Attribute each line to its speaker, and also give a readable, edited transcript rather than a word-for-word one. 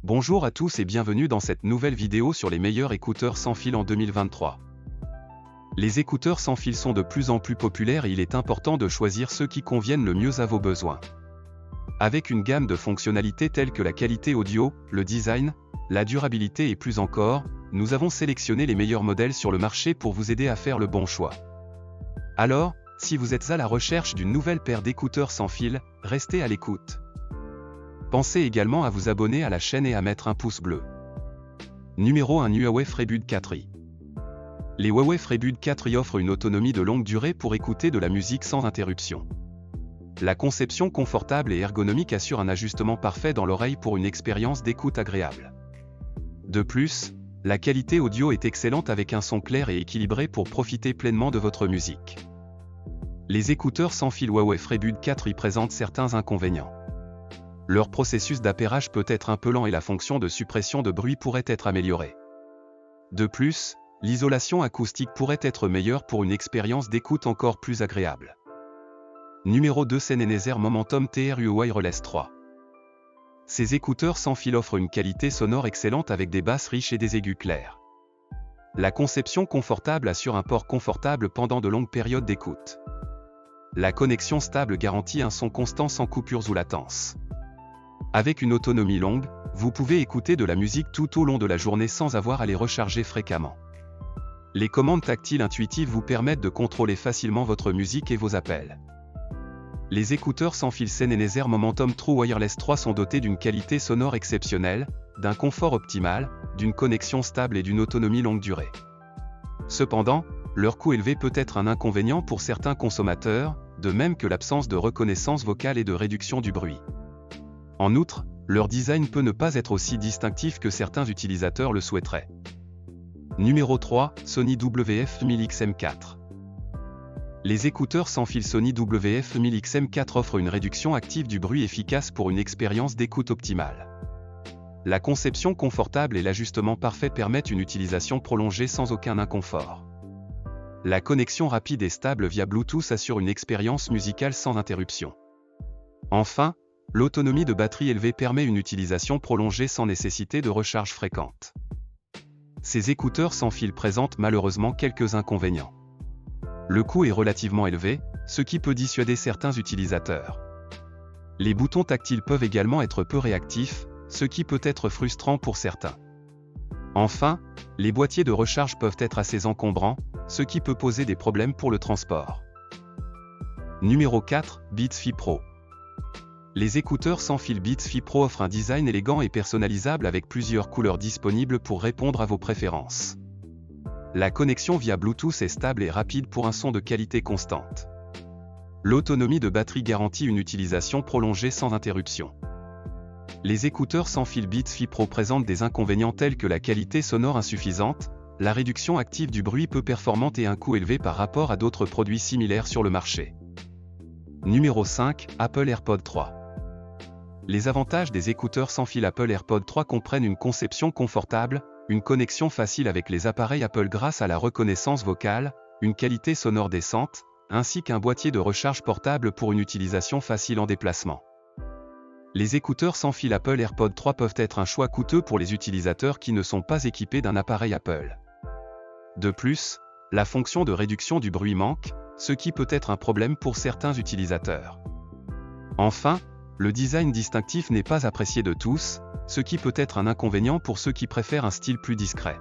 Speaker 1: Bonjour à tous et bienvenue dans cette nouvelle vidéo sur les meilleurs écouteurs sans fil en 2023. Les écouteurs sans fil sont de plus en plus populaires et il est important de choisir ceux qui conviennent le mieux à vos besoins. Avec une gamme de fonctionnalités telles que la qualité audio, le design, la durabilité et plus encore, nous avons sélectionné les meilleurs modèles sur le marché pour vous aider à faire le bon choix. Alors, si vous êtes à la recherche d'une nouvelle paire d'écouteurs sans fil, restez à l'écoute. Pensez également à vous abonner à la chaîne et à mettre un pouce bleu. Numéro 1 Huawei FreeBuds 4i. Les Huawei FreeBuds 4i offrent une autonomie de longue durée pour écouter de la musique sans interruption. La conception confortable et ergonomique assure un ajustement parfait dans l'oreille pour une expérience d'écoute agréable. De plus, la qualité audio est excellente avec un son clair et équilibré pour profiter pleinement de votre musique. Les écouteurs sans fil Huawei FreeBuds 4i présentent certains inconvénients. Leur processus d'appairage peut être un peu lent et la fonction de suppression de bruit pourrait être améliorée. De plus, l'isolation acoustique pourrait être meilleure pour une expérience d'écoute encore plus agréable. Numéro 2 Sennheiser Momentum TRU Wireless 3. Ces écouteurs sans fil offrent une qualité sonore excellente avec des basses riches et des aigus clairs. La conception confortable assure un port confortable pendant de longues périodes d'écoute. La connexion stable garantit un son constant sans coupures ou latence. Avec une autonomie longue, vous pouvez écouter de la musique tout au long de la journée sans avoir à les recharger fréquemment. Les commandes tactiles intuitives vous permettent de contrôler facilement votre musique et vos appels. Les écouteurs sans fil Sennheiser Momentum True Wireless 3 sont dotés d'une qualité sonore exceptionnelle, d'un confort optimal, d'une connexion stable et d'une autonomie longue durée. Cependant, leur coût élevé peut être un inconvénient pour certains consommateurs, de même que l'absence de reconnaissance vocale et de réduction du bruit. En outre, leur design peut ne pas être aussi distinctif que certains utilisateurs le souhaiteraient. Numéro 3, Sony WF-1000XM4. Les écouteurs sans fil Sony WF-1000XM4 offrent une réduction active du bruit efficace pour une expérience d'écoute optimale. La conception confortable et l'ajustement parfait permettent une utilisation prolongée sans aucun inconfort. La connexion rapide et stable via Bluetooth assure une expérience musicale sans interruption. Enfin, l'autonomie de batterie élevée permet une utilisation prolongée sans nécessité de recharge fréquente. Ces écouteurs sans fil présentent malheureusement quelques inconvénients. Le coût est relativement élevé, ce qui peut dissuader certains utilisateurs. Les boutons tactiles peuvent également être peu réactifs, ce qui peut être frustrant pour certains. Enfin, les boîtiers de recharge peuvent être assez encombrants, ce qui peut poser des problèmes pour le transport. Numéro 4, Beats Fi Pro. Les écouteurs sans fil Beats Fi Pro offrent un design élégant et personnalisable avec plusieurs couleurs disponibles pour répondre à vos préférences. La connexion via Bluetooth est stable et rapide pour un son de qualité constante. L'autonomie de batterie garantit une utilisation prolongée sans interruption. Les écouteurs sans fil Beats Fi Pro présentent des inconvénients tels que la qualité sonore insuffisante, la réduction active du bruit peu performante et un coût élevé par rapport à d'autres produits similaires sur le marché. Numéro 5, Apple AirPods 3. Les avantages des écouteurs sans fil Apple AirPods 3 comprennent une conception confortable, une connexion facile avec les appareils Apple grâce à la reconnaissance vocale, une qualité sonore décente, ainsi qu'un boîtier de recharge portable pour une utilisation facile en déplacement. Les écouteurs sans fil Apple AirPods 3 peuvent être un choix coûteux pour les utilisateurs qui ne sont pas équipés d'un appareil Apple. De plus, la fonction de réduction du bruit manque, ce qui peut être un problème pour certains utilisateurs. Enfin, le design distinctif n'est pas apprécié de tous, ce qui peut être un inconvénient pour ceux qui préfèrent un style plus discret.